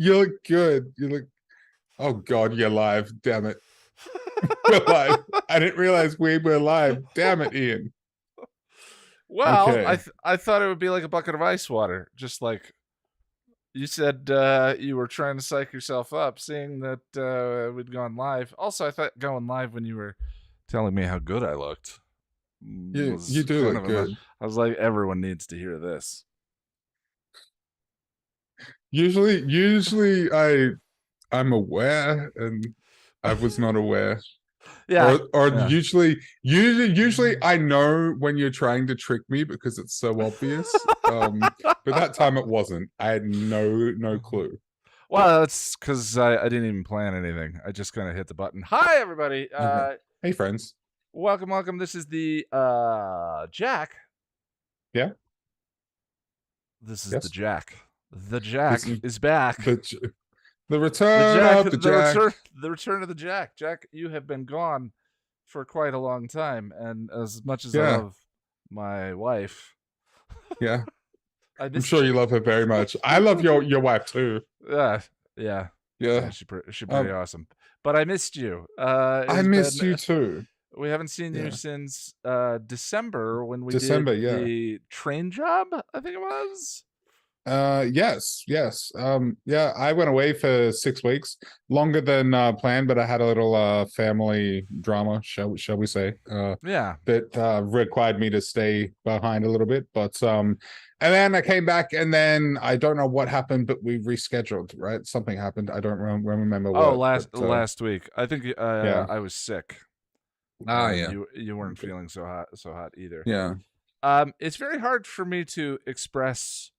You look good. You look. Oh God, you're live. Damn it, we're live. I didn't realize we were live. Damn it, Ian. Well, Okay. I thought it would be like a bucket of ice water, just like you said. You were trying to psych yourself up, seeing that we'd gone live. Also, I thought going live when you were telling me how good I looked You was do kind look of a. good. I was like, everyone needs to hear this. Usually, I'm aware, and I was not aware. Yeah, Or yeah. usually I know when you're trying to trick me because it's so obvious. But that time it wasn't. I had no clue. Well, that's because I didn't even plan anything. I just kind of hit the button. Hi, everybody. Okay. Hey, friends. Welcome. This is the Jack. Yeah. This is the Yes. Jack. The This Jack is is back. the return of the Jack. The return of the Jack. Jack, you have been gone for quite a long time, and as much as I Yeah. love my wife, Yeah. I I'm missed sure you you. love her very much. I love your wife too. Yeah, yeah, Yeah. she pretty Um, awesome. But I missed you. It I has miss been you too. we haven't seen you Yeah. since December when we December, did yeah. the train job. I think it was. Yes. Yeah, I went away for 6 weeks, longer than planned, but I had a little family drama, shall we say, Yeah. that required me to stay behind a little bit. But and then I came back, and then I don't know what happened, but we rescheduled, right? Something happened. I don't remember Oh, what, last week. I think yeah. I was sick, Ah, and yeah. you weren't feeling so hot either. Yeah. It's very hard for me to express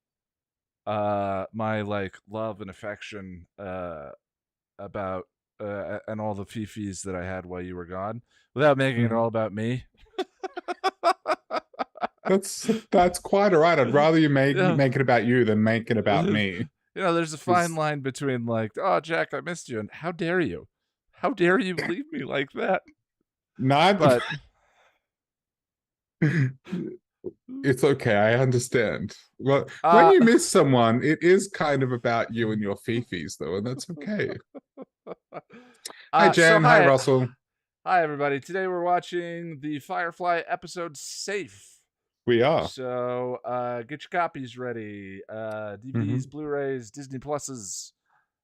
my like love and affection about and all the fifis that I had while you were gone without making it Mhm. all about me. That's quite all right. I'd rather you Yeah. make it about you than make it about me. There's a fine line between like, oh, Jack, I missed you, and how dare you? How dare you leave me like that? Not. But It's okay. I understand. Well, when uh, you miss someone, it is kind of about you and your fifis, though, and that's okay. Hi, so Jen. Hi, Russell. hi everybody. Today we're watching the Firefly episode Safe. We are. So get your copies ready. DVDs, Blu-rays, Disney Pluses,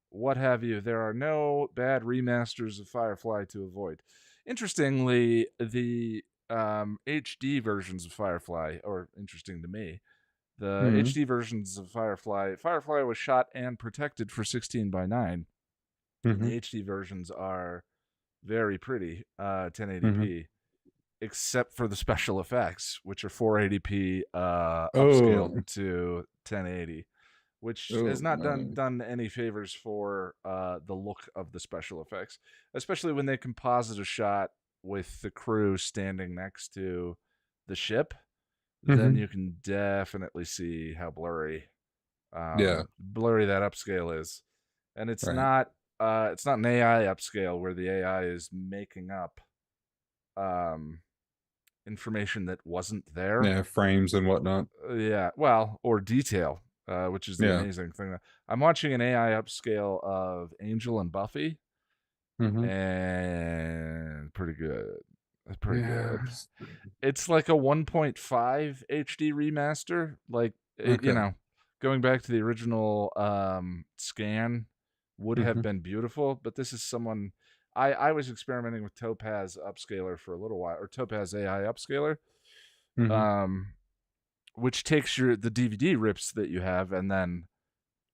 what have you. There are no bad remasters of Firefly to avoid. Interestingly, the HD versions of Firefly, or interesting to me, the Mm-hmm. HD versions of Firefly was shot and protected for 16:9, and Mm-hmm. the HD versions are very pretty, 1080p, Mm-hmm. except for the special effects, which are 480p upscaled Oh, to 1080, which has oh not no. done any favors for the look of the special effects, especially when they composite a shot with the crew standing next to the ship. Then Mm-hmm. you can definitely see how Yeah. blurry that upscale is, and Right. it's not an AI upscale where the AI is making up um, information that wasn't there. Yeah. Frames and whatnot. Yeah, well, or detail, which is the Yeah. amazing thing. I'm watching an AI upscale of Angel and Buffy, Mm-hmm. and pretty good. It's pretty Yeah. good. It's like a 1.5 HD remaster. Like, Okay. going back to the original scan would have Mm-hmm. been beautiful, but this is someone. I was experimenting with Topaz upscaler for a little while, or Topaz AI upscaler, Mm-hmm. um, which takes the DVD rips that you have and then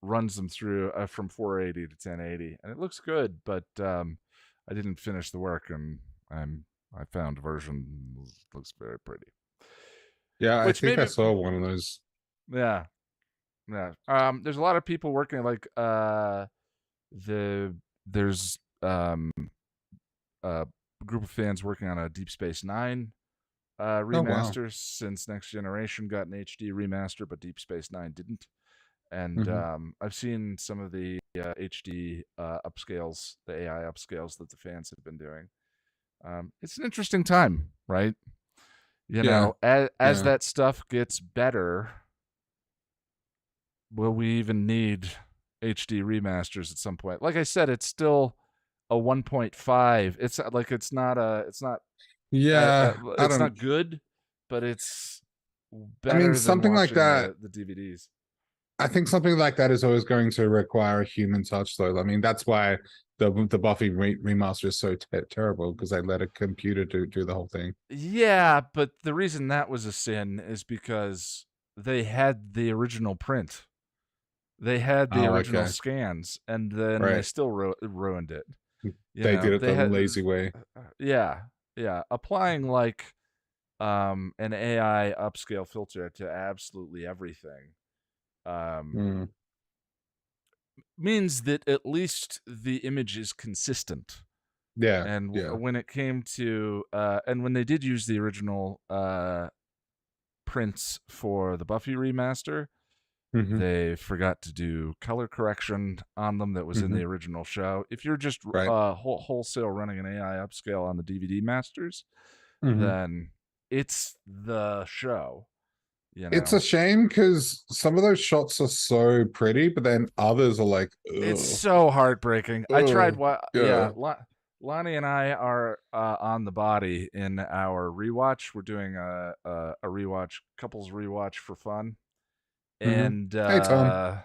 runs them through from 480 to 1080, and it looks good. But I didn't finish the work, and I found a version looks very pretty. Yeah, I Which think I maybe, saw one of those. yeah, yeah. There's a lot of people working like there's a group of fans working on a Deep Space Nine Oh wow. remaster, since Next Generation got an HD remaster, but Deep Space Nine didn't. And Mm-hmm. I've seen some of the HD upscales, the AI upscales that the fans have been doing. It's an interesting time, right? Yeah. As Yeah. that stuff gets better, will we even need HD remasters at some point. Like I said, it's still a 1.5. It's like it's not Yeah, I it's don't. not good, but it's I mean, better than something like watching that. the DVDs. I think something like that is always going to require a human touch, though. I mean, that's why the Buffy remaster is so terrible, because they let a computer do the whole thing. Yeah, but the reason that was a sin is because they had the original print. They had the Oh, original okay, scans, and then they right. still ruined it. You They know, did it they the had lazy way. yeah, applying like an AI upscale filter to absolutely everything um Mm, means that at least the image is consistent. yeah, And yeah. when it came to and when they did use the original prints for the Buffy remaster, Hmm. they forgot to do color correction on them that was in Hmm. the original show. If you're just Right. wholesale running an AI upscale on the DVD masters, Hmm. then it's the show, you It's know. a shame because some of those shots are so pretty, but then others are like, It's ugh, so heartbreaking. I tried what yeah. Lonnie and I are on the body in our rewatch. We're doing a rewatch, couples rewatch for fun. Hmm. And Hey, Tom.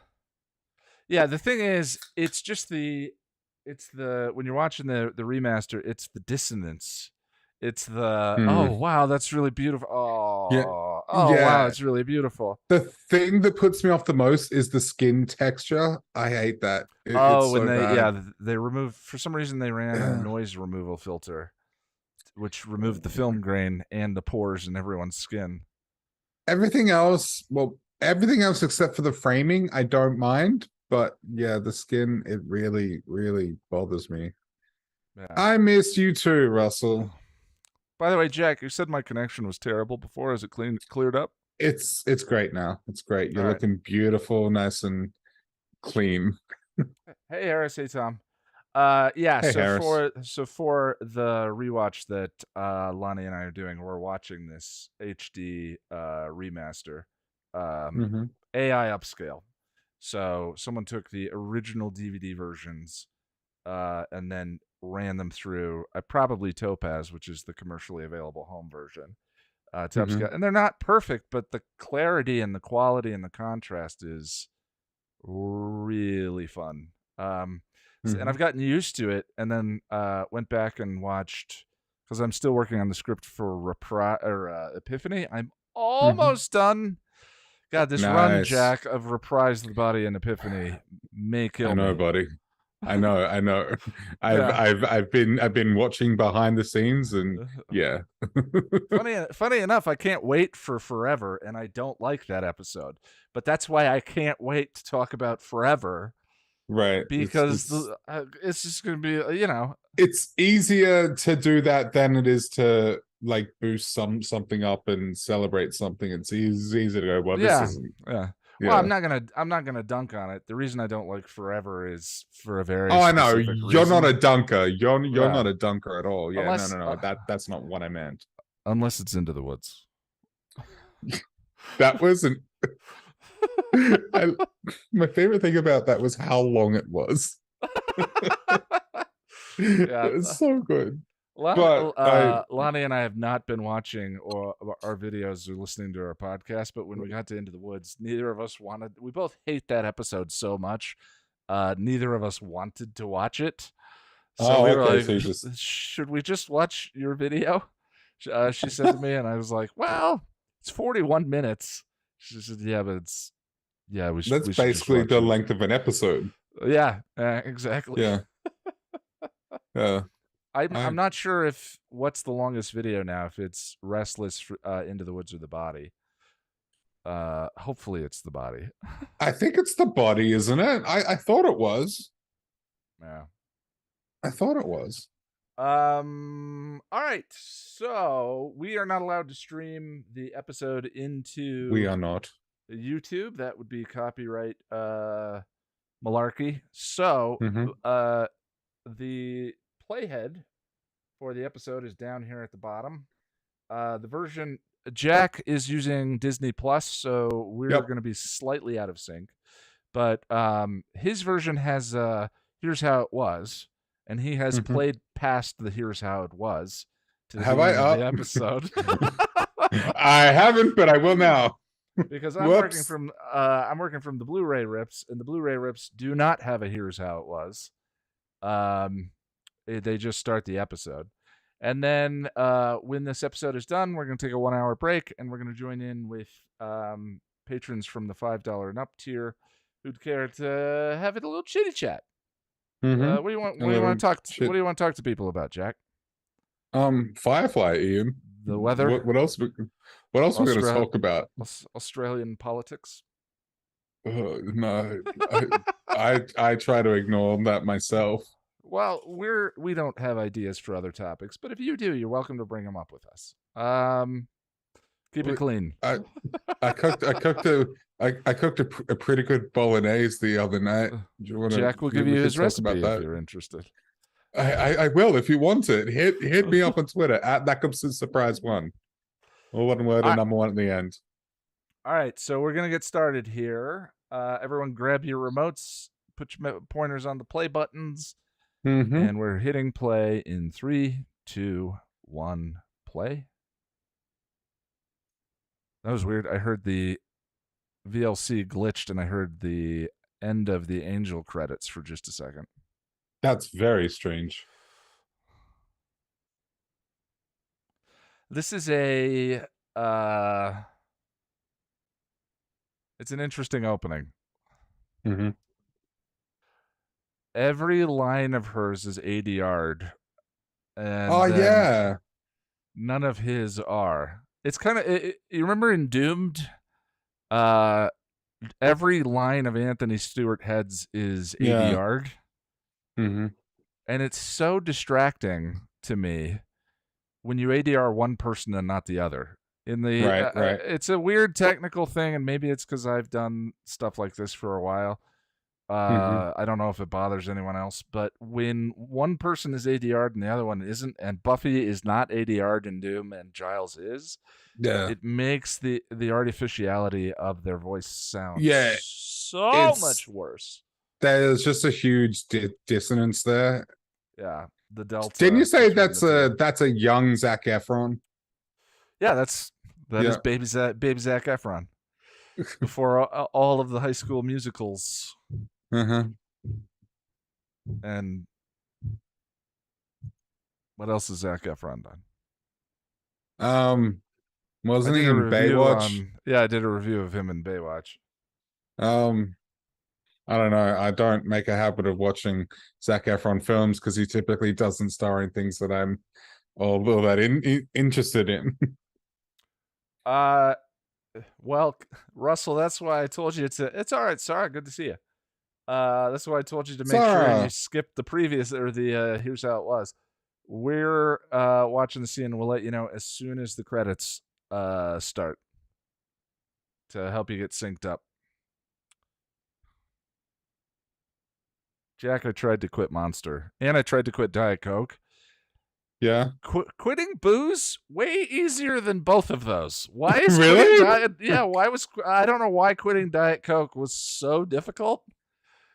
yeah, the thing is, it's the when you're watching the remaster, it's the dissonance. It's the Hmm. oh wow, that's really beautiful. Yeah, Oh wow, yeah. it's really beautiful. The thing that puts me off the most is the skin texture. I hate that. It's Oh, when so they bad. they removed for some reason they ran a noise removal filter, which removed the film grain and the pores in everyone's skin. Everything else, well, everything else except for the framing, I don't mind. But yeah, the skin, it really, really bothers me. Yeah. I miss you too, Russell. By the way, Jack, you said my connection was terrible before. Is it cleared up? It's great now. It's great. All You're right. looking beautiful, nice and clean. Hey Harris, hey Tom. Yeah, Hey, Harris. so for the rewatch that Lonnie and I are doing, we're watching this HD remaster, um, Hmm. AI upscale. So someone took the original DVD versions and then ran them through probably Topaz, which is the commercially available home version, to Hmm. upscale. And they're not perfect, but the clarity and the quality and the contrast is really fun. And Hmm. I've gotten used to it, and then went back and watched because I'm still working on the script for Epiphany. I'm Hmm. almost done. God, this run, Nice. Jack, of Reprise the Body and Epiphany may I kill know, me. buddy. I know, I know. Yeah. I've been watching behind the scenes, and yeah. Funny enough, I can't wait for Forever, and I don't like that episode. But that's why I can't wait to talk about Forever Right. because it's just gonna be It's easier to do that than it is to like boost something up and celebrate something. It's easy to go, well, this yeah, isn't. yeah. Well, Yeah. I'm not gonna dunk on it. The reason I don't like Forever is for a very Oh, I know. specific You're not a reason. dunker. You're Yeah, not a dunker at all. Yeah, no, unless no, no. That's not what I meant. unless it's Into the Woods. That wasn't. I, my favorite thing about that was how long it was. Yeah, It's so good. But Lonnie and I have not been watching or our videos or listening to our podcast, but when we got to Into the Woods, neither of us wanted. We both hate that episode so much. Neither of us wanted to watch it, so oh, we were okay. like, So you just "Should we just watch your video?" She said to me, and I was like, "Well, it's 41 minutes." She said, "Yeah, but it's that's we should just basically watch the yours." length of an episode. Yeah, exactly. Yeah. Yeah. I'm I not sure if what's the longest video now. If it's Restless, Into the Woods, or the Body. Hopefully it's the Body. I think it's the body, isn't it? I thought it was. Yeah. I thought it was. All right. So we are not allowed to stream the episode We into are not. YouTube. That would be copyright malarkey. So Hmm. the playhead for the episode is down here at the bottom. The version Jack is using Disney Plus, so we're Yep. going to be slightly out of sync. But his version has here's how it was, and he has Mhm. played past the here's how it was to the Have I? beginning of the episode. I haven't, but I will now. Because Whoops. I'm working from the Blu-ray rips, and the Blu-ray rips do not have a here's how it was. They just start the episode. And then when this episode is done, we're going to take a 1 hour break, and we're going to join in with patrons from the $5 and up tier who'd care to have a little chitty chat. Mm-hmm. What do you want? A What do you little want to talk? shit. What do you want to talk to people about, Jack? Firefly, Ian. The weather. What else? What else we're going to Austra- talk about? Australian politics. No, I try to ignore that myself. Well, we don't have ideas for other topics, but if you do, you're welcome to bring them up with us. Keep it clean. I cooked a pretty good bolognese the other night. Jack will give you his recipe if you're interested. I will if you want it. Hit me up on Twitter at that comes to surprise one. All one word and number one at the end. All right, so we're gonna get started here. Everyone, grab your remotes, put your pointers on the play buttons, and we're hitting play in 3, 2, 1, play. That was weird. I heard the VLC glitched, and I heard the end of the Angel credits for just a second. That's very strange. This is a it's an interesting opening. Mm-hmm. Every line of hers is ADR'd. And yeah. None of his are. It's kind of you remember in Doomed, every line of Anthony Stewart Heads is ADR'd. Mm-hmm. And it's so distracting to me when you ADR one person and not the other. In the right. It's a weird technical thing, and maybe it's because I've done stuff like this for a while. I don't know if it bothers anyone else, but when one person is ADR'd and the other one isn't, and Buffy is not ADR'd in Doom and Giles is, it makes the artificiality of their voice sound so much worse. There's just a huge dissonance there. Yeah, the delta. Didn't you say that's a young Zac Efron? Yeah, that is baby Zac Efron before all of the High School Musicals. And what else has Zac Efron done? Wasn't he in Baywatch? I did a review of him in Baywatch. I don't know. I don't make a habit of watching Zac Efron films because he typically doesn't star in things that I'm all that interested in. Well, Russell, that's why I told you it's all right, Sarah. Good to see you. That's why I told you to make sure you skip the previous or the here's how it was. We're watching the scene. We'll let you know as soon as the credits start to help you get synced up. Jack, I tried to quit Monster, and I tried to quit Diet Coke. Yeah. Quitting booze way easier than both of those. Why is really? I don't know why quitting Diet Coke was so difficult.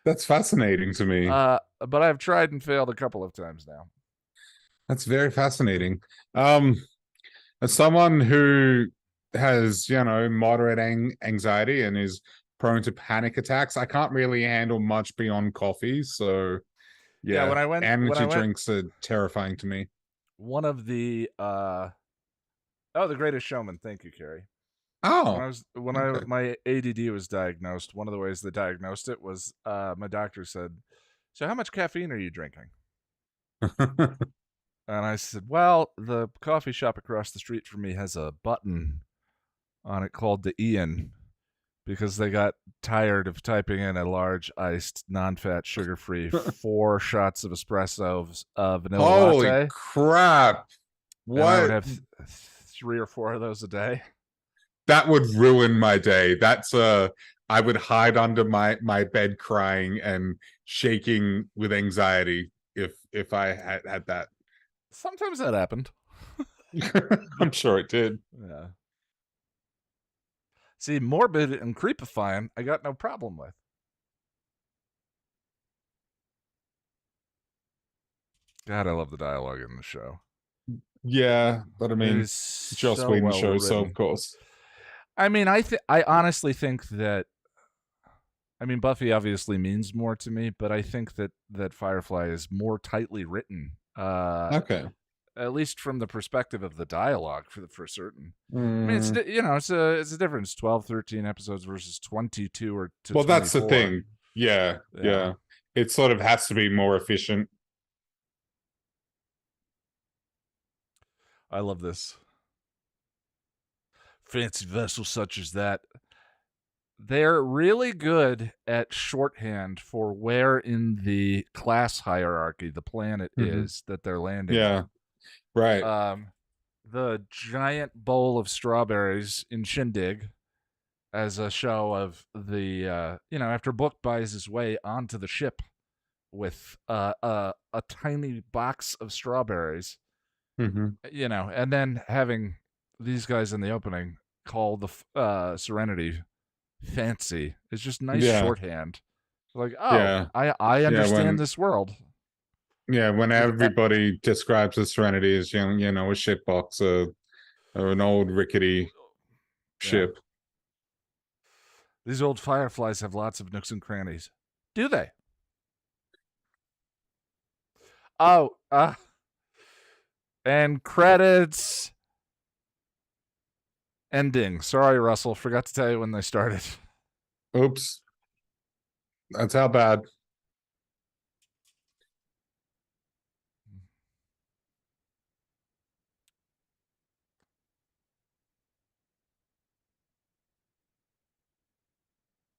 That's fascinating to me. But I've tried and failed a couple of times now. That's very fascinating. As someone who has, moderate anxiety and is prone to panic attacks, I can't really handle much beyond coffee. So energy drinks are terrifying to me. One of the The Greatest Showman. Thank you, Carrie. Oh, my ADD was diagnosed, one of the ways they diagnosed it was my doctor said, "So how much caffeine are you drinking?" And I said, "Well, the coffee shop across the street from me has a button on it called the Ian, because they got tired of typing in a large iced, non-fat, sugar-free 4 shots of espresso of vanilla latte." Holy crap! What? And I would have 3 or 4 of those a day. That would ruin my day. That's I would hide under my bed crying and shaking with anxiety if I had that. Sometimes that happened. I'm sure it did. Yeah. See, morbid and creepifying, I got no problem with. God, I love the dialogue in the show. Yeah, but I It mean, is it's a Joss so Whedon well show, so of written. course. I mean, I honestly think that. I mean, Buffy obviously means more to me, but I think that Firefly is more tightly written. Okay. At least from the perspective of the dialogue for certain. I mean, Mm, it's a difference. 12, 13 episodes versus 22 or to well, that's the 24. thing. Yeah, Yeah, yeah. It sort of has to be more efficient. I love this. Fancy vessels such as that. They're really good at shorthand for where in the class hierarchy the planet Hmm. is that they're landing Yeah, right. on. The giant bowl of strawberries in Shindig as a show of the after Book buys his way onto the ship with a tiny box of strawberries, Hmm. and then having these guys in the opening call the Serenity fancy is just nice Yeah, shorthand. Like, oh, yeah, I yeah. understand this world. When Like, everybody describes the Serenity as a shitbox or an old rickety yeah, ship. these old Fireflies have lots of nooks and crannies. Do they? Oh, and credits ending. Sorry, Russell. Forgot to tell you when they started. Oops, that's how bad.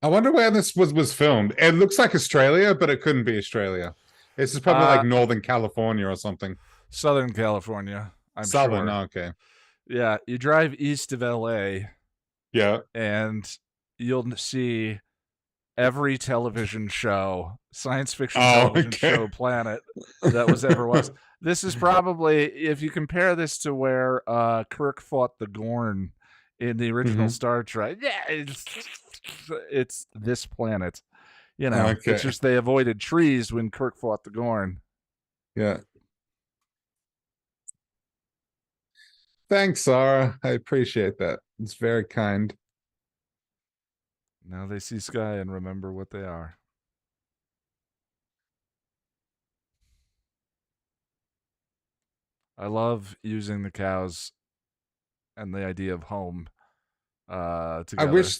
I wonder where this was filmed. It looks like Australia, but it couldn't be Australia. This is probably like Uh, Northern California or something. Southern California, I'm Southern, sure. okay. Yeah, you drive east of LA Yeah. and you'll see every television show, science fiction Oh, television okay. show planet that was ever was. This is probably, if you compare this to where Kirk fought the Gorn in the original Hmm. Star Trek, yeah, it's this planet. It's Okay. just they avoided trees when Kirk fought the Gorn. Yeah. Thanks, Sarah. I appreciate that. It's very kind. Now they see sky and remember what they are. I love using the cows and the idea of home I together. wish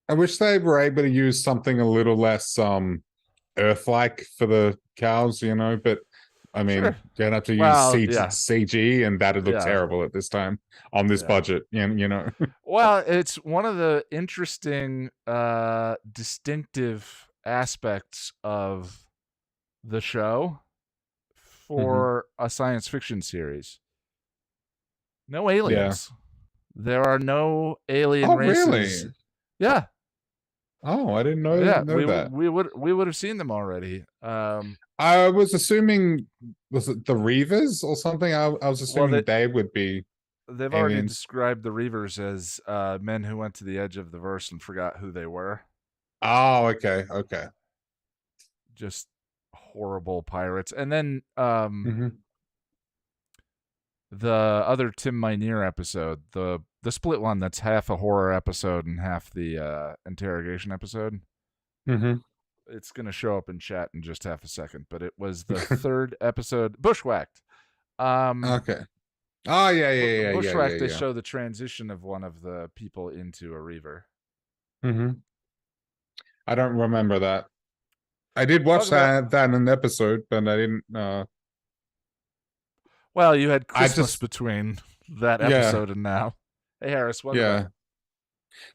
I wish they were able to use something a little less Earth-like for the cows, but I Sure. mean, you'd have to use Well, yeah, CG, and that'd look yeah, terrible at this time on this yeah. budget. Well, it's one of the interesting, distinctive aspects of the show Hmm. for a science fiction series. No Yeah. aliens. There are no alien Oh, really? races. Yeah, Oh, I didn't yeah. know We that. would have seen them already. I was assuming, was it the Reavers or something? I was Well, assuming they would be they've already aliens. described the Reavers as men who went to the edge of the verse and forgot who they were. Oh, okay, okay. Just horrible pirates. And then Hmm. the other Tim Minear episode, the split one that's half a horror episode and half the interrogation episode. Hmm. It's gonna show up in chat in just half a second, but it was the third episode, Bushwhacked. Um, Okay. Oh, yeah, yeah, yeah, yeah, yeah, Bushwhacked. They yeah. show the transition of one of the people into a Reaver. Hmm. I don't remember that. I did watch Talk about. that in an episode, but I didn't. Well, you had I Christmas just, between that yeah, episode and now. Hey Harris, welcome back. yeah.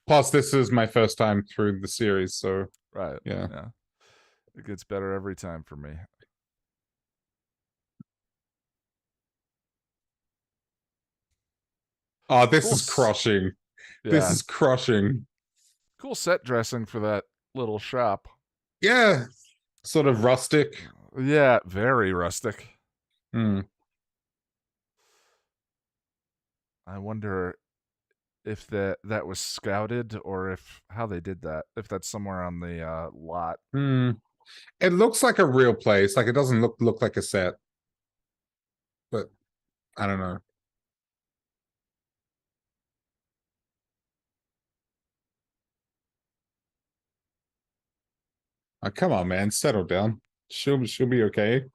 Plus, this is my first time through the series, so Right. yeah. Yeah. It gets better every time for me. Oh, this Cool. is crushing. This Yeah. is crushing. Cool set dressing for that little shop. Yeah, sort of rustic. Yeah, very rustic. Hmm. I wonder if that was scouted or if how they did that. If that's somewhere on the lot. Hmm. It looks like a real place. Like it doesn't look like a set. but I don't know. Oh, come on, man, settle down. She'll be okay.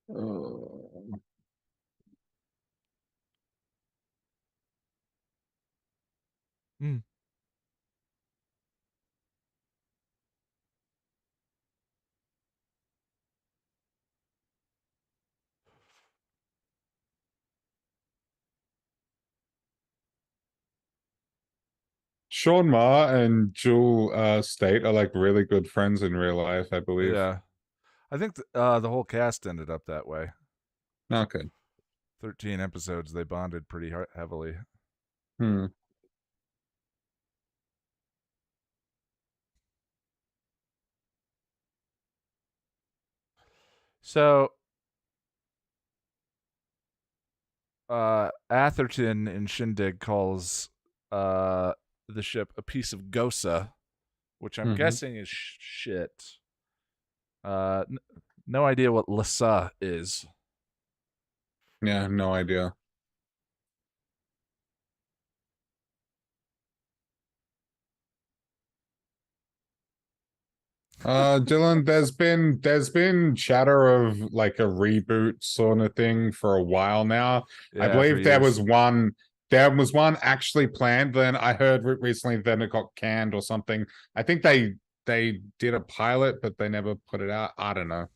Uh, Mm. Sean Ma and Jewel State are like really good friends in real life, I believe. Yeah. I think the whole cast ended up that way. Okay. 13 episodes, they bonded pretty heavily. Hmm. So, Atherton in Shindig calls the ship a piece of Gosa, which I'm Hmm. guessing is shit. N- no idea what Lissa is. Yeah, no idea. Dylan, there's been chatter of like a reboot sort of thing for a while now. I Yeah, for believe years. there was one actually planned, then I heard recently then it got canned or something. I think they did a pilot, but they never put it out. I don't know.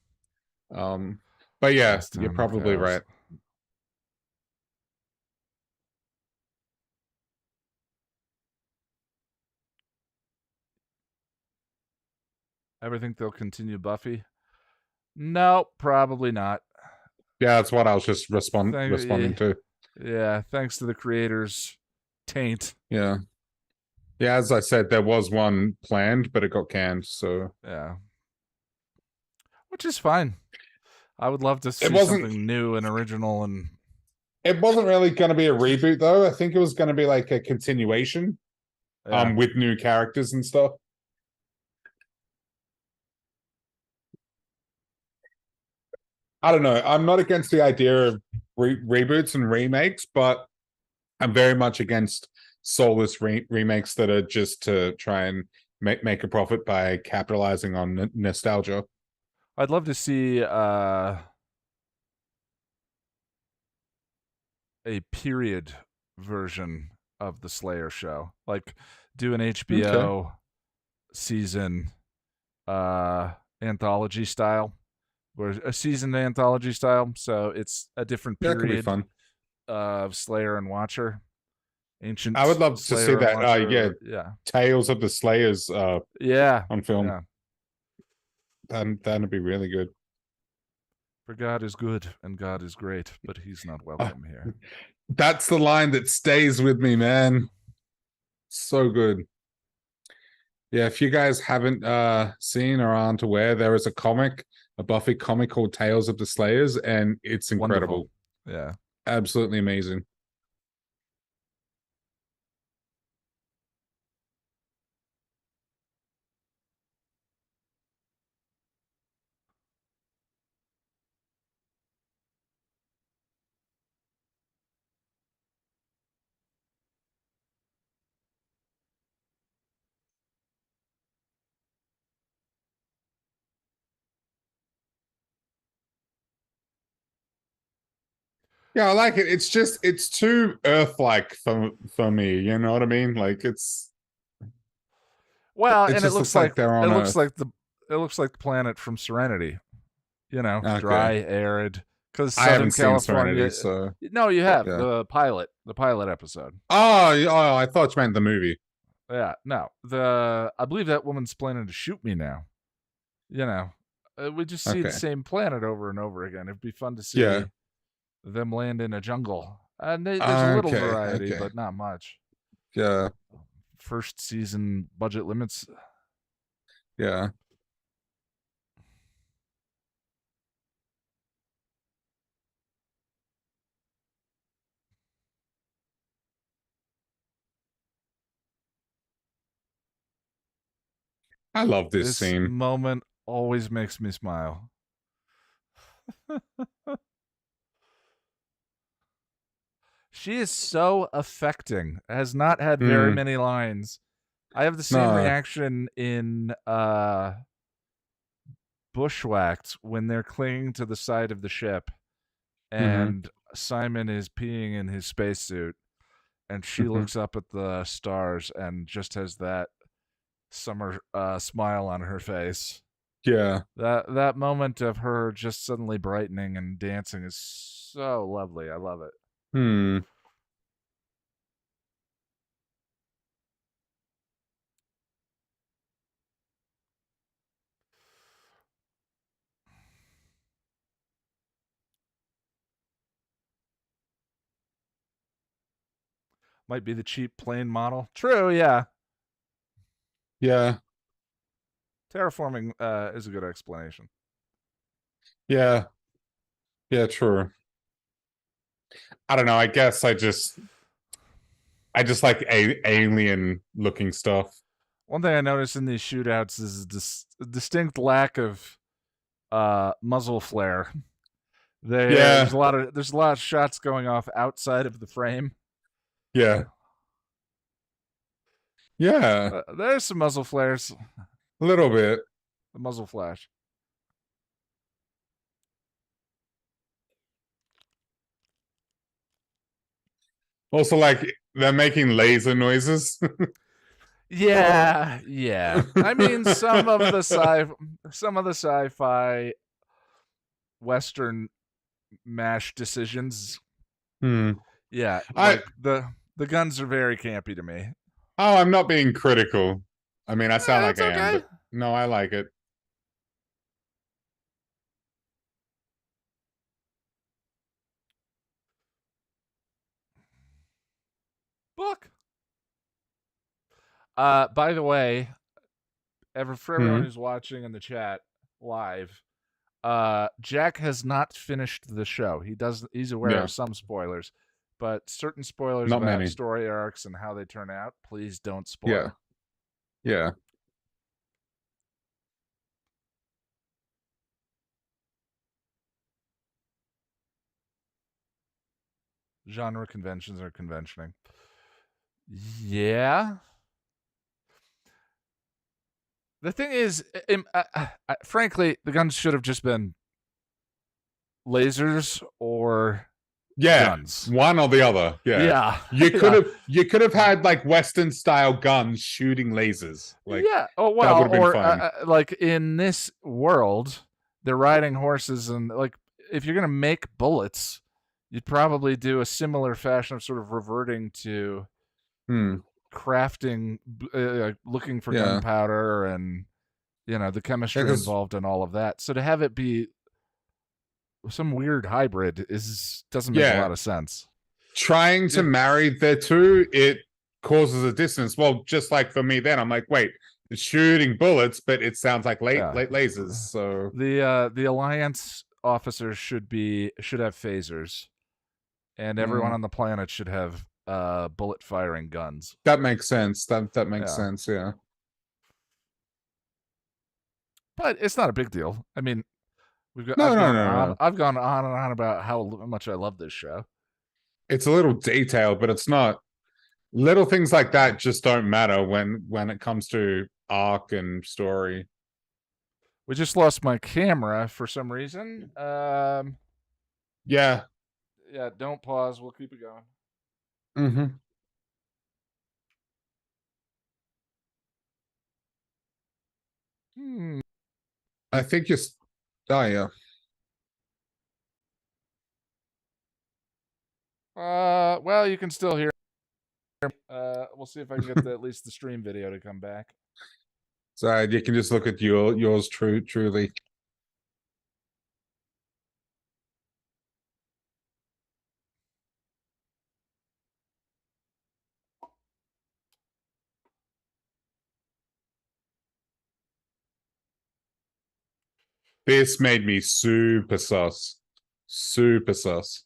Um, but yeah, Last you're time in probably cows. right. Ever think they'll continue Buffy? No, probably not. Yeah, that's what I was just Yeah, responding to. yeah, thanks to the creators. Taint. Yeah. Yeah, as I said, there was one planned, but it got canned, so Yeah. Which is fine. I would love to it see wasn't something new and original and it wasn't really going to be a reboot though. I think it was going to be like a continuation yeah. with new characters and stuff. I don't know. I'm not against the idea of reboots and remakes, but I'm very much against soulless remakes that are just to try and make a profit by capitalizing on nostalgia. I'd love to see a period version of the Slayer show. Like do an Okay. HBO season anthology style or a season anthology style. So it's a different Yeah, it can be period fun. of Slayer and Watcher. I would Ancient love to see Slayer and that. Yeah, Watcher. Yeah. Tales of the Slayers Yeah. on film. Yeah. That'd be really good. For God is good and God is great, but he's not Uh, welcome here. that's the line that stays with me, man. So good. Yeah, if you guys haven't seen or aren't aware, there is a comic, a Buffy comic called Tales of the Slayers, and it's It's wonderful. incredible. Yeah. Absolutely amazing. Yeah, I like it. It's just it's too Earth-like for me. You know what I mean? Like Well, it and it just looks looks like like they're it on looks Earth. like the it looks like the planet from Serenity. You know, Okay, dry, arid. Because I Southern haven't seen Serenity, California. so No, you have yeah. the pilot episode. Oh, I thought you meant the movie. Yeah, no, the I believe that woman's planning to shoot me now. You know, we just see the Okay, same planet over and over again. It'd be fun to yeah. see them land in a jungle, and there's a little Okay, variety, okay, but not much. yeah, First season budget limits. yeah. I love this This scene. moment always makes me smile. She is so affecting. Has not had very Hmm. many lines. I have the same No. reaction in Bushwhacked when they're clinging to the side of the ship Mm-hmm. and Simon is peeing in his spacesuit and she Mm-hmm. looks up at the stars and just has that summer smile on her face. Yeah. That moment of her just suddenly brightening and dancing is so lovely. I love it. Hmm. Might be the cheap plane model. True, yeah. Yeah. Terraforming is a good explanation. Yeah. Yeah. True. I don't know. I guess I just like alien looking stuff. One thing I noticed in these shootouts is a distinct lack of muzzle flare. Yeah. There's a lot of shots going off outside of the frame. Yeah. Yeah. There's some muzzle flares. A little bit. The muzzle flash. Also, like they're making laser noises. Yeah, yeah. I mean, some of the sci-fi Western mash decisions. Hmm. Yeah, I like the guns are very campy to me. Oh, I'm not being critical. I mean, I sound like It's I am, okay. but no, I like it. Book. By the way, for everyone Hmm. who's watching in the chat live, Jack has not finished the show. He's aware Yeah, of some spoilers, but certain spoilers not about many. story arcs and how they turn out, please don't Yeah, spoil. yeah. Genre conventions are conventioning. Yeah. The thing is, frankly, the guns should have just been lasers or Yeah, guns. one or the other. Yeah. Yeah, You could yeah, have you could have had like Western style guns shooting lasers. Like yeah. Oh that would well, have been or fine. like in this world, they're riding horses, and like if you're gonna make bullets, you'd probably do a similar fashion of sort of reverting to Hmm. crafting, looking for Yeah. gunpowder and the Yeah, chemistry because involved and all of that. So to have it be some weird hybrid doesn't make a yeah, lot of sense. trying to Yeah, marry the two, it causes a distance. Well, just like for me then, I'm like, wait, it's shooting bullets, but it sounds like yeah. lasers. So The alliance officers should have phasers, and everyone mm, on the planet should have bullet firing guns. that makes sense. That makes Yeah, sense. Yeah. but it's not a big deal. I mean, No, no, no, no. I've gone on and on about how much I love this show. It's a little detailed, but it's not. Little things like that just don't matter when it comes to arc and story. We just lost my camera for some reason. Yeah. Yeah, don't pause. We'll keep it going. Mm-hmm. Hmm. I think you're. Oh yeah. Well, you can still hear. We'll see if I can get at least the stream video to come back. So you can just look at yours. Truly. This made me super sus. Super sus.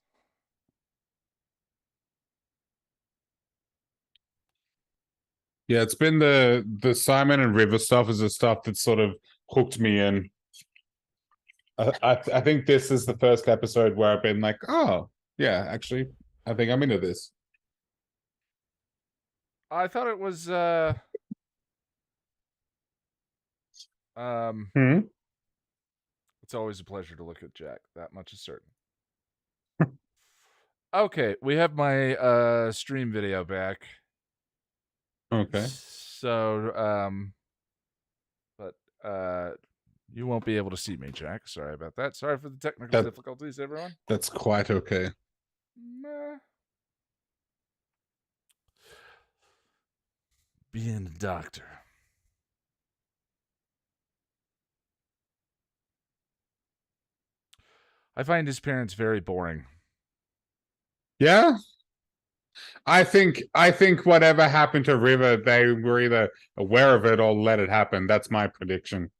Yeah, it's been the Simon and River stuff is the stuff that sort of hooked me in. I think this is the first episode where I've been like, oh yeah, actually, I think I'm into this. I thought it was um Hmm? it's always a pleasure to look at Jack. That much is certain. Okay, we have my stream video back. Okay. So but you won't be able to see me, Jack. Sorry about that. Sorry for the technical That difficulties, everyone. that's quite okay. Meh. Being a doctor. I find his parents very boring. Yeah. I think whatever happened to River, they were either aware of it or let it happen. That's my prediction.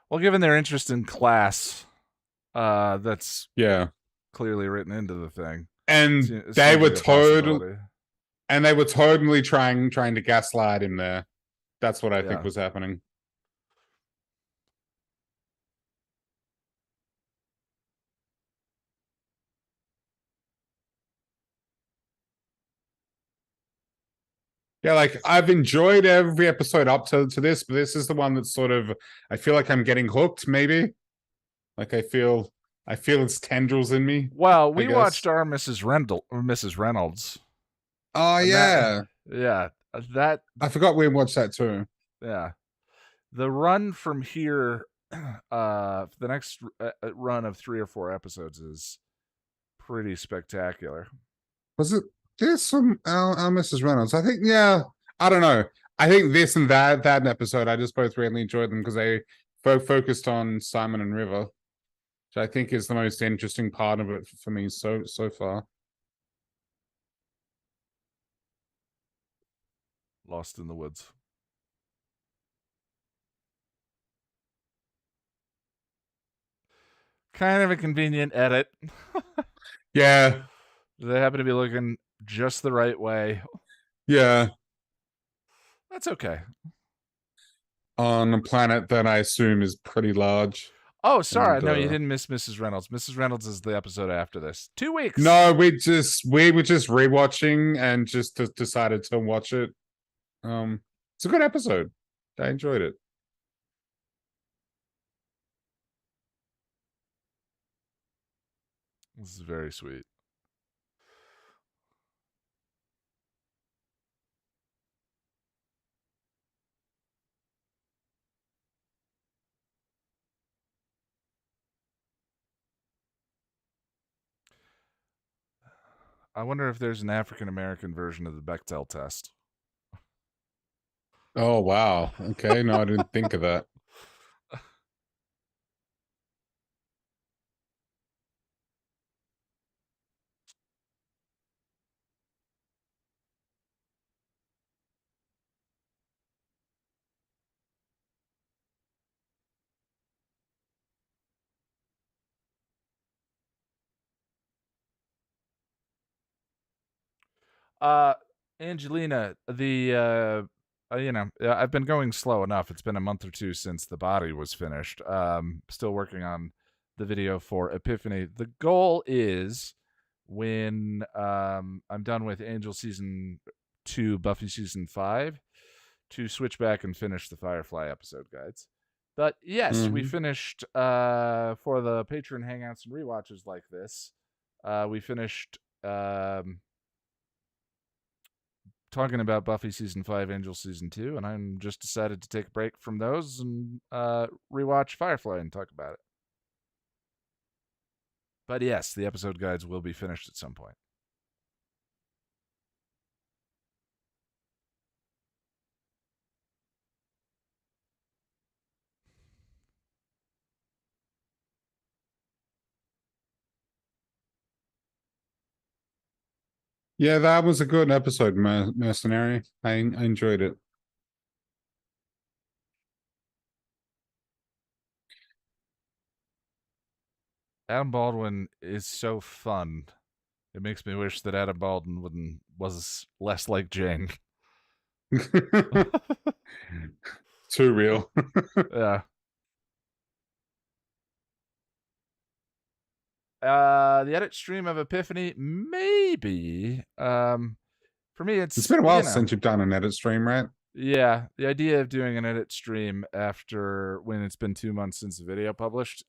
Well, given their interest in class, that's Yeah. clearly written into the thing. And It they seems were like a possibility. totally trying to gaslight him there. That's what I think Yeah. was happening. Yeah, like I've enjoyed every episode up to this, but this is the one that's sort of I feel like I'm getting hooked, maybe. Like I feel its tendrils in me, Well, I we watched guess. our Mrs. Reynolds, Oh and that, yeah. yeah, that, I forgot we watched that too. yeah, the run from here, the next run of 3 or 4 episodes is pretty spectacular. Was it this from our Mrs. Reynolds? I think yeah. I don't know. I think this and that episode I just both really enjoyed them because they focused on Simon and River, which I think is the most interesting part of it for me so far. Lost in the Woods. Kind of a convenient edit. Yeah, They happen to be looking just the right way. yeah. That's okay. On a planet that I assume is pretty large. Oh, sorry. And No, you didn't miss Mrs. Reynolds. Mrs. Reynolds is the episode after this. 2 weeks. no, we were just rewatching and just decided to watch it. It's a good episode. I enjoyed it. This is very sweet. I wonder if there's an African American version of the Bechdel test. Oh wow. Okay, no, I didn't think of that. Uh, Angelina, I've been going slow enough. It's been a month or two since The Body was finished. Still working on the video for Epiphany. The goal is when I'm done with Angel season 2, Buffy season 5, to switch back and finish the Firefly episode guides. But yes, we finished for the Patron hangouts and rewatches like this. We finished talking about Buffy season 5, Angel season 2, and I'm just decided to take a break from those and rewatch Firefly and talk about it. But yes, the episode guides will be finished at some point. Yeah, that was a good episode, Mercenary. I enjoyed it. Adam Baldwin is so fun. It makes me wish that Adam Baldwin was less like Jane. Too real. Yeah. The edit stream of Epiphany, maybe. For me, It's it's, been a while since you've done an edit stream, right? yeah, the idea of doing an edit stream after when it's been 2 months since the video published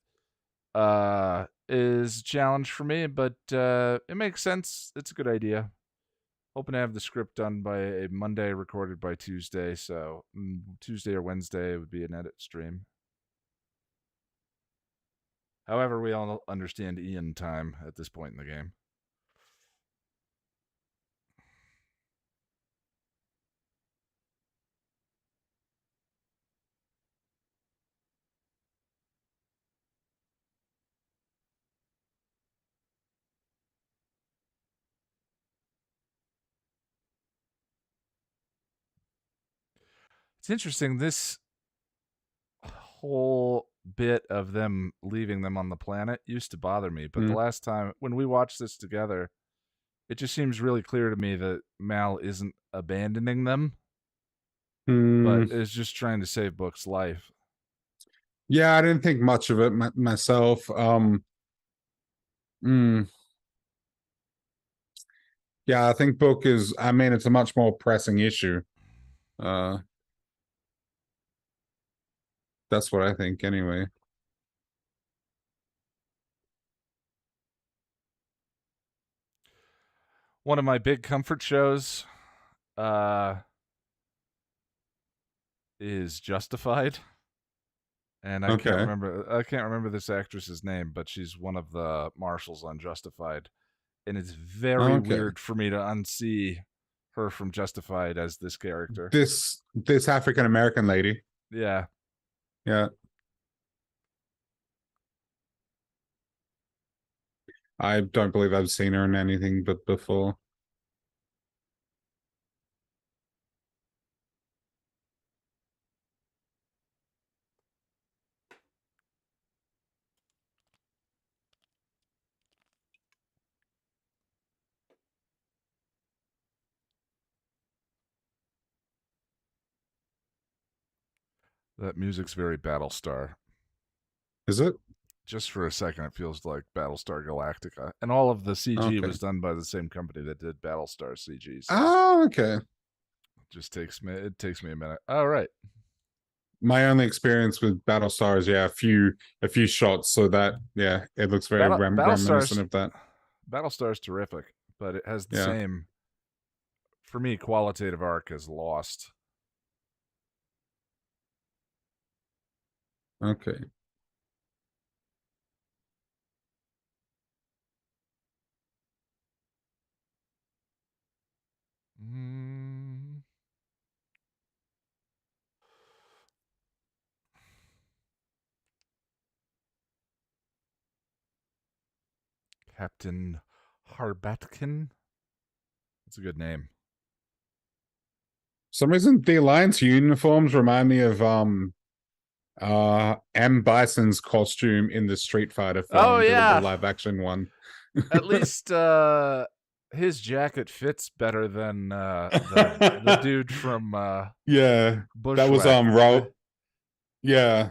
is a challenge for me, but it makes sense. It's a good idea. Hoping to have the script done by a Monday, recorded by Tuesday. So Tuesday or Wednesday would be an edit stream. However, we all understand Ian time at this point in the game. It's interesting. This whole bit of them leaving them on the planet used to bother me, but the last time when we watched this together, it just seems really clear to me that Mal isn't abandoning them, but is just trying to save Book's life. Yeah, I didn't think much of it myself. Yeah, I think Book is, I mean, it's a much more pressing issue. That's what I think anyway. One of my big comfort shows is Justified. And I can't remember this actress's name, but she's one of the marshals on Justified. And it's very weird for me to unsee her from Justified as this character. This African American lady. Yeah. Yeah. I don't believe I've seen her in anything but before. That music's very Battlestar. Is it? Just for a second, it feels like Battlestar Galactica. And all of the CG was done by the same company that did Battlestar CG. So oh, okay. It takes me a minute. All right. My only experience with Battlestar is a few shots, so that it looks very reminiscent of that. Battlestar's terrific, but it has the same, for me, qualitative arc as Lost. Okay. Captain Harbatkin. That's a good name. For some reason, the Alliance uniforms remind me of M. Bison's costume in the Street Fighter film. Oh yeah, the live action one. At least his jacket fits better than the dude from Bushwhacked. That was yeah.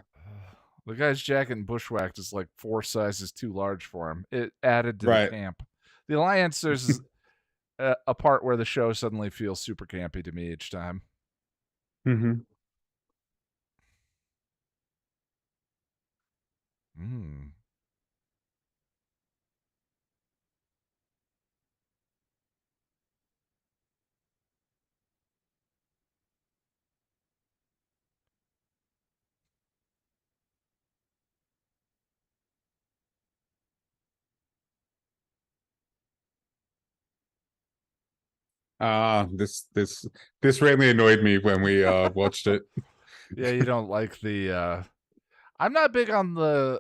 The guy's jacket in Bushwhacked is like 4 sizes too large for him. It added to the camp. The Alliance, there's a part where the show suddenly feels super campy to me each time. This really annoyed me when we watched it. Yeah, you don't like the I'm not big on the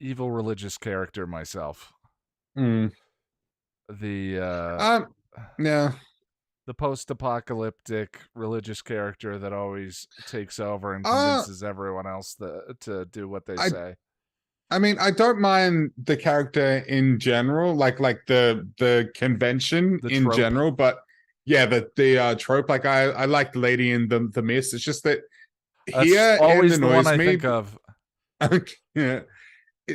evil religious character myself. The the post-apocalyptic religious character that always takes over and convinces everyone else to do what they say. I mean, I don't mind the character in general, like the convention in general, but yeah, the trope. Like I like the lady in the mist. It's just that That's here it always the one annoys I me. think of. Yeah.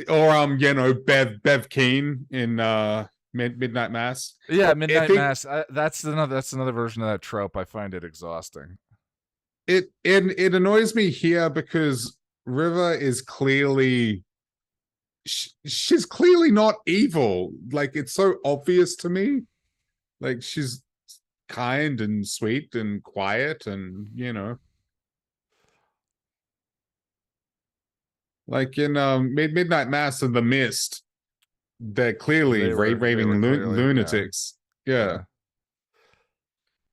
Or Bev Keen in Midnight Mass. Yeah, I Midnight think Mass. That's another version of that trope. I find it exhausting. it annoys me here because River is clearly she's clearly not evil. Like it's so obvious to me. Like she's kind and sweet and quiet and like in Midnight Mass and The Mist, they're clearly They were raving clearly, yeah, lunatics. Yeah. yeah.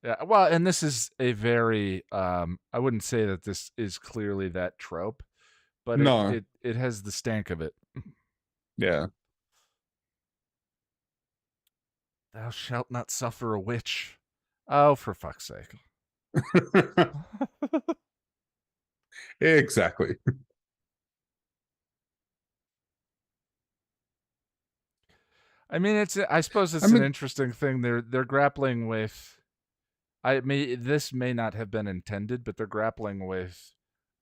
Yeah, well, and this is a very I wouldn't say that this is clearly that trope, but it No. it it has the stank of it. Yeah. Thou shalt not suffer a witch. Oh, for fuck's sake. Exactly. I mean, I suppose I it's an mean, interesting thing. They're grappling with this may not have been intended, but they're grappling with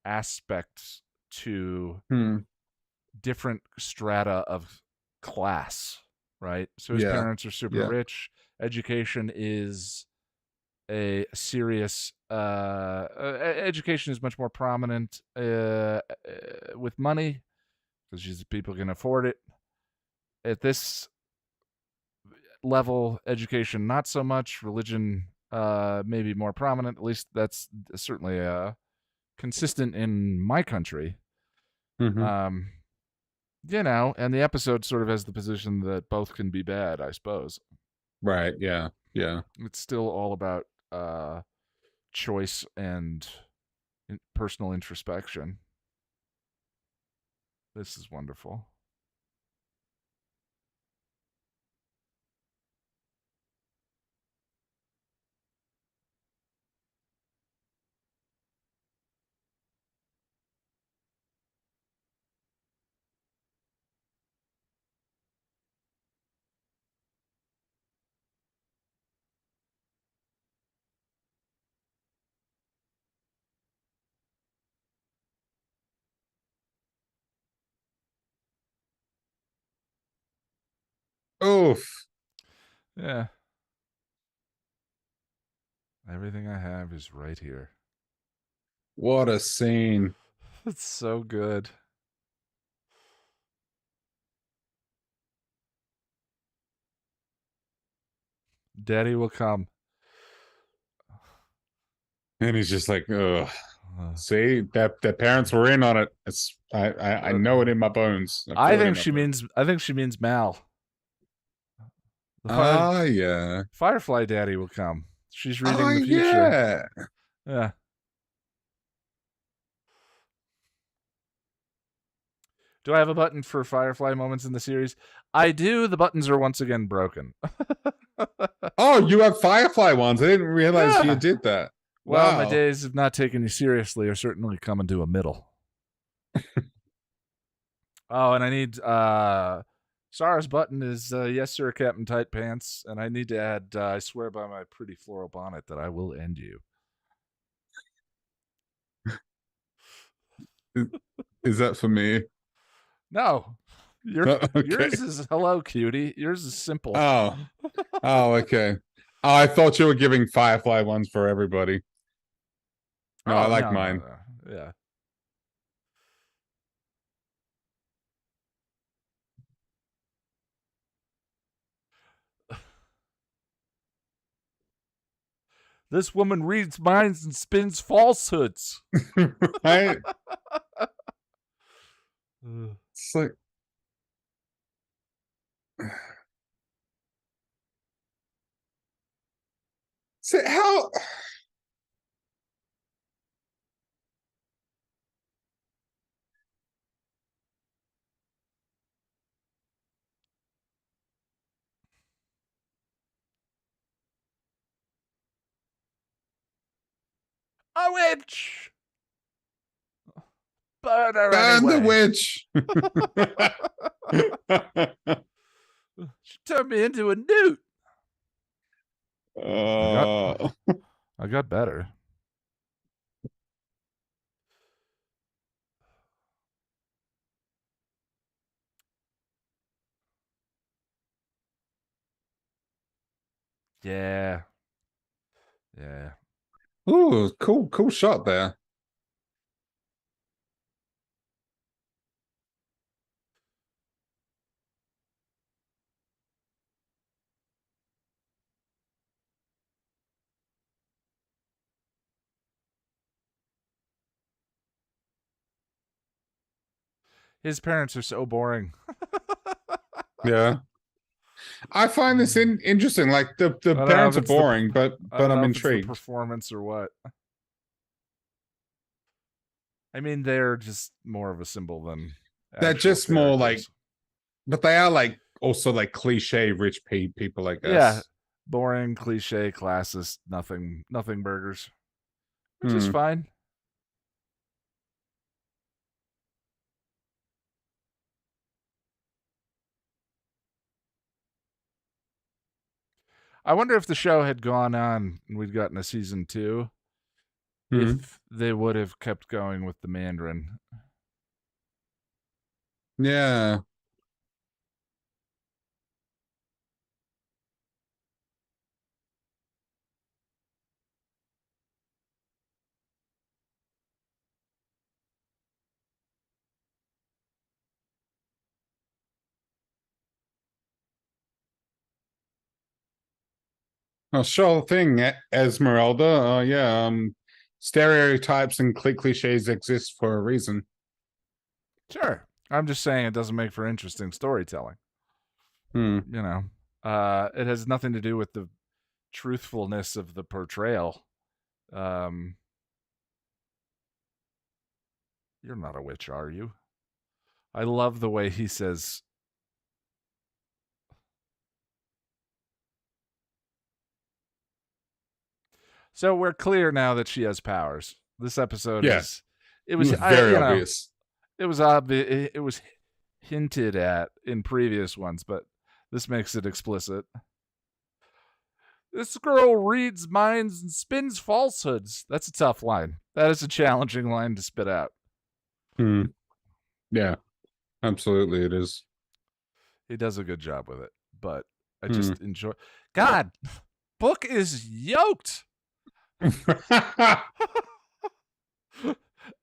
aspects to hmm, different strata of class, right? So his yeah. parents are super Yeah. rich. Education is a serious education is much more prominent with money because people can afford it. At this level, education not so much. Religion maybe more prominent. At least that's certainly consistent in my country. Hmm. Um, and the episode sort of has the position that both can be bad, I suppose. Right. Yeah. Yeah. It's still all about choice and personal introspection. This is wonderful. Oof. Yeah. Everything I have is right here. What a scene. It's so good. Daddy will come. And he's just like, ugh. See, that the parents were in on it. I know it in my bones. I I feel it in think my she bones. means I think she means Mal. The Ah, yeah. Firefly Daddy will come. She's Oh, reading the future. yeah. Yeah. Do I have a button for Firefly moments in the series? I do. The buttons are once again broken. Oh, you have Firefly ones. I didn't realize you Yeah. did that. Well, my Wow. days of not taking you seriously are certainly coming to a middle. Oh, and I need Sarah's button is yes sir, Captain Tight Pants, and I need to add I swear by my pretty floral bonnet that I will end you. Is that for me? No. Okay. Yours is hello cutie. Yours is simple. Oh. Oh, okay. Oh, I thought you were giving Firefly ones for everybody. No, I Oh, like no, mine. no. Yeah. This woman reads minds and spins falsehoods. Right? It's like say how A witch! Burn her ban the anyway. witch. She turned me into a newt. I got Uh, I got better. Yeah. Yeah. ooh, cool shot there. His parents are so boring. Yeah. I find this interesting. Like the I don't know if parents are it's the boring, I but don't I'm know if it's the intrigued. performance or what. I mean, they're just more of a symbol than They're actual just more like, characters. but they are like also like cliche rich people, I Yeah, guess. boring, cliche, classist, nothing burgers, which is Hmm. fine. I wonder if the show had gone on and we'd gotten a season 2, Hmm. if they would have kept going with the Mandarin. Yeah. Oh, sure thing, Esmeralda. Yeah. Stereotypes and cliches exist for a reason. Sure. I'm just saying it doesn't make for interesting storytelling. Hmm. You know, it has nothing to do with the truthfulness of the portrayal. Um, you're not a witch, are you? I love the way he says. So we're clear now that she has powers. This episode Yeah. is. It was. Very obvious. It was obvious. It was hinted at in previous ones, but this makes it explicit. This girl reads minds and spins falsehoods. That's a tough line. That is a challenging line to spit out. Hmm. Yeah. Absolutely, it is. He does a good job with it, but I Hmm. just enjoy. God, Book is yoked.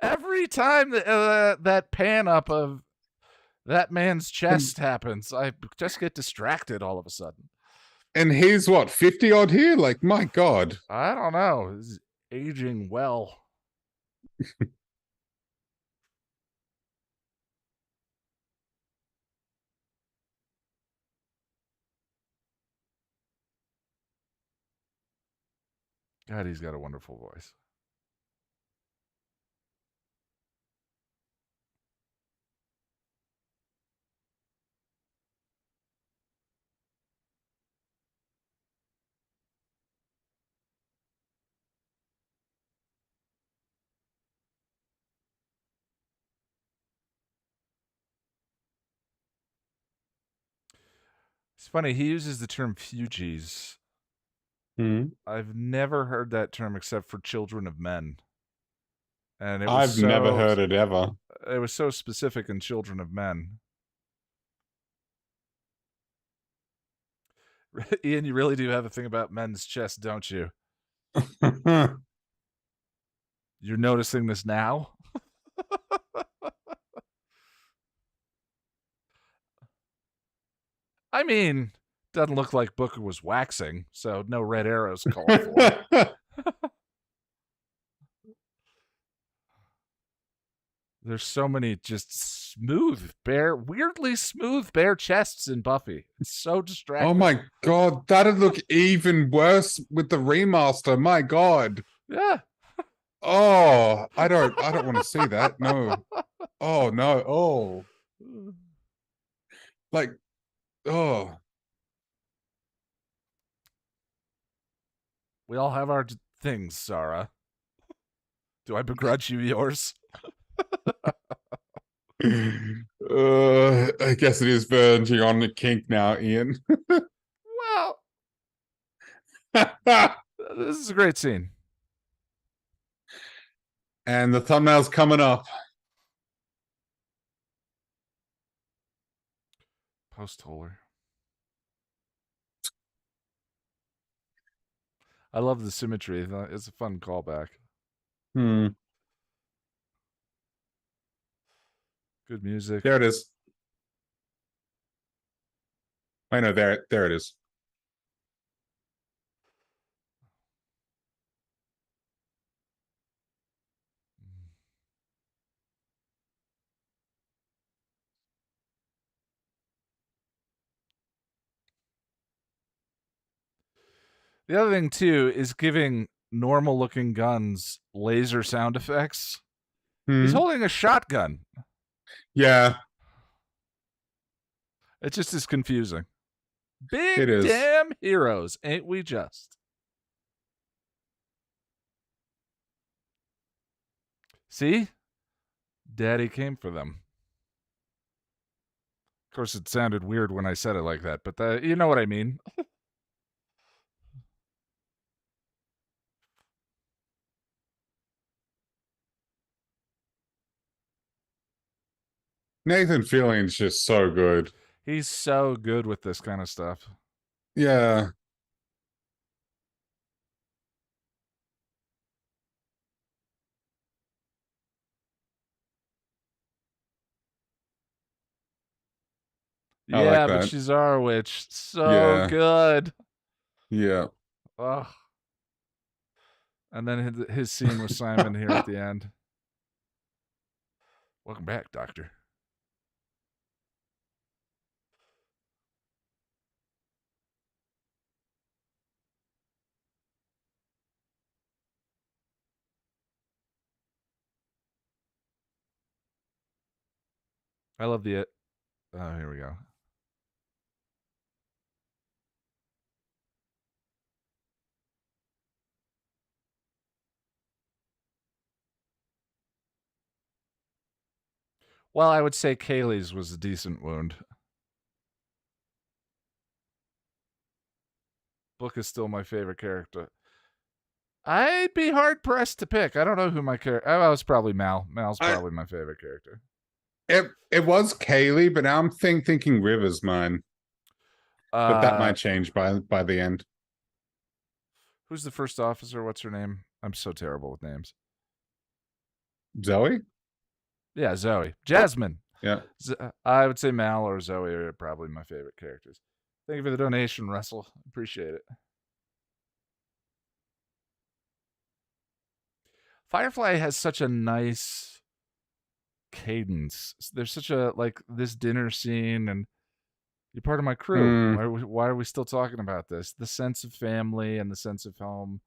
Every time that pan up of that man's and chest happens, I just get distracted all of a sudden. and he's what, 50 odd here? Like, my God. I don't know. He's aging well. God, he's got a wonderful voice. It's funny, he uses the term fugees. Hmm. I've never heard that term except for children of men. And I've never heard it ever. it was so specific in Children of Men. Ian, you really do have a thing about men's chest, don't you? You're noticing this now? I mean, doesn't look like Booker was waxing, so no red arrows called for. There's so many just weirdly smooth bare chests in Buffy. It's so Oh distracting. my God, that'd look even worse with the remaster. My God. Yeah. Oh, I don't want to see that. No. Oh no. Oh. Like, oh. We all have our things, Sarah. Do I begrudge you yours? I guess it is verging on the kink now, Ian. Well, This is a great scene. And the thumbnail's coming up. Post-holer. I love the symmetry. It's a fun callback. Hmm. Good music. There it is. I know, there it is. The other thing too is giving normal looking guns laser sound effects. He's holding a shotgun. Yeah. It just is confusing. Big It is. damn heroes, ain't we just? See? Daddy came for them. Of course, it sounded weird when I said it like that, but you know what I mean. Nathan Fillion's just so good. He's so good with this kind of stuff. Yeah. I like Yeah, but that. she's our witch. So Yeah. good. Yeah. Ugh. And then his scene with Simon here at the end. Welcome back, Doctor. I love the. Oh, here we go. Well, I would say Kaylee's was a decent wound. Book is still my favorite character. I'd be hard pressed to pick. I don't know who my character. Oh, it's probably Mal. Mal's probably my favorite character. It was Kaylee, but now I'm thinking River's mine. But that might change by the end. Who's the first officer? What's her name? I'm so terrible with names. Zoe? Yeah, Zoe. Jasmine. Yeah. I would say Mal or Zoe are probably my favorite characters. Thank you for the donation, Russell. Appreciate it. Firefly has such a nice cadence. There's such a this dinner scene, and you're part of my crew. Why are we still talking about this? The sense of family and the sense of home.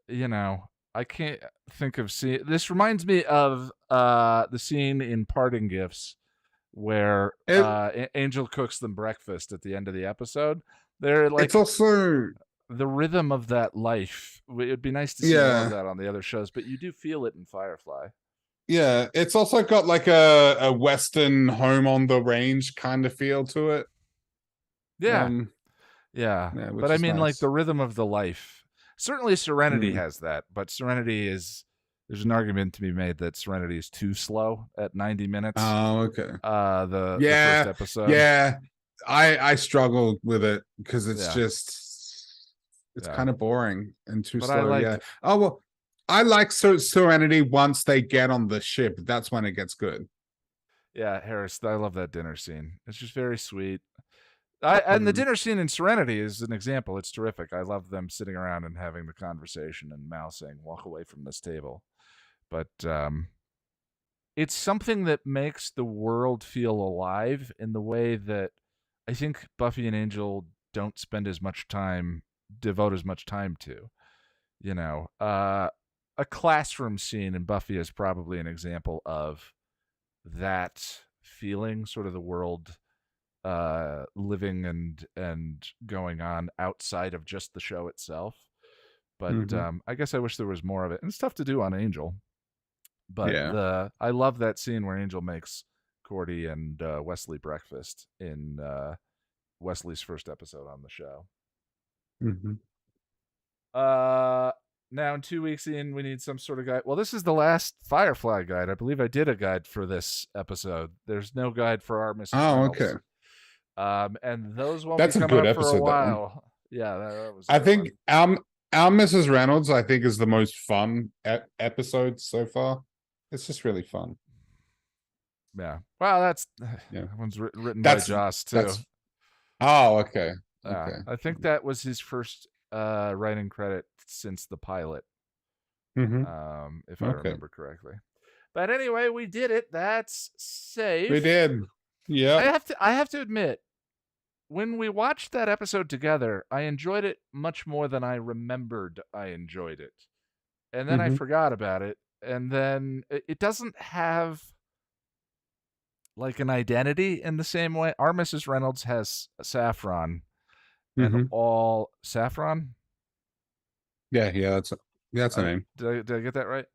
You know, I can't think of scene. This reminds me of the scene in Parting Gifts where Angel cooks them breakfast at the end of the episode. They're like, it's also the rhythm of that life. It'd be nice to see more of that on the other shows, but you do feel it in Firefly. Yeah, it's also got like a Western home on the range kind of feel to it. Yeah. Yeah, but I mean, nice. like the rhythm of the life. Certainly, Serenity has that, but Serenity is. There's an argument to be made that Serenity is too slow at 90 minutes. Oh, okay. The first episode. Yeah, I struggled with it because it's just kind of boring and too slow. Oh well, I like Serenity once they get on the ship. That's when it gets good. Yeah, Harris, I love that dinner scene. It's just very sweet. And the dinner scene in Serenity is an example. It's terrific. I love them sitting around and having the conversation and Mal saying, walk away from this table. But it's something that makes the world feel alive in the way that I think Buffy and Angel don't spend as much time, devote as much time to. You know, a classroom scene in Buffy is probably an example of that feeling, sort of the world living and going on outside of just the show itself. But I guess I wish there was more of it. And it's tough to do on Angel. But I love that scene where Angel makes Cordy and Wesley breakfast in Wesley's first episode on the show. Now in 2 weeks in, we need some sort of guide. Well, this is the last Firefly guide. I believe I did a guide for this episode. There's no guide for our Mrs. Oh, Reynolds. okay. And those won't That's be a coming good up for a episode, that one. while. Yeah, that was. I That think one. our Mrs. Reynolds, I think, is the most fun episode so far. It's just really fun. Yeah. Well, that's Yeah. that one's written by Joss too. Oh, okay. Okay. I think that was his first writing credit since the pilot. If I remember correctly. But anyway, we did it. That's safe. We did. Yeah. I have to admit, when we watched that episode together, I enjoyed it much more than I remembered I enjoyed it. And then I forgot about it. And then it doesn't have like an identity in the same way. Our Mrs. Reynolds has Saffron and all Saffron. Yeah, that's a name. Did I get that right?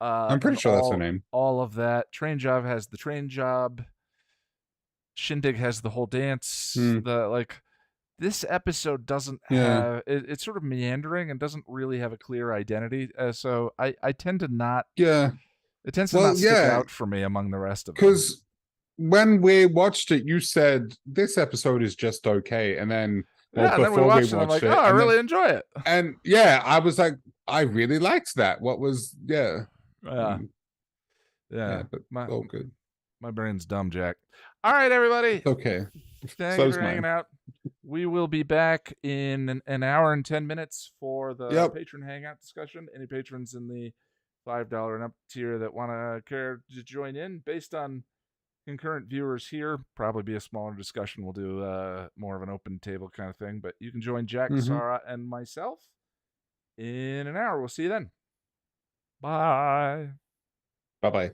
I'm pretty sure that's a name. All of that. Train Job has the train job. Shindig has the whole dance. This episode doesn't have. It's sort of meandering and doesn't really have a clear identity. So I tend to not. Yeah. It tends to not stick out for me among the rest of them. Because when we watched it, you said this episode is just okay, and then then we watched it. I'm like, I really enjoy it. And yeah, I was like, I really liked that. What was yeah, but all good. My brain's dumb, Jack. All right, everybody. It's okay. Thanks for hanging out. We will be back in an hour and 10 minutes for the patron hangout discussion. Any patrons in the $5 and up tier that want to care to join in, based on concurrent viewers here, probably be a smaller discussion. We'll do more of an open table kind of thing, but you can join Jack, Sarah, and myself in an hour. We'll see you then. Bye. Bye-bye.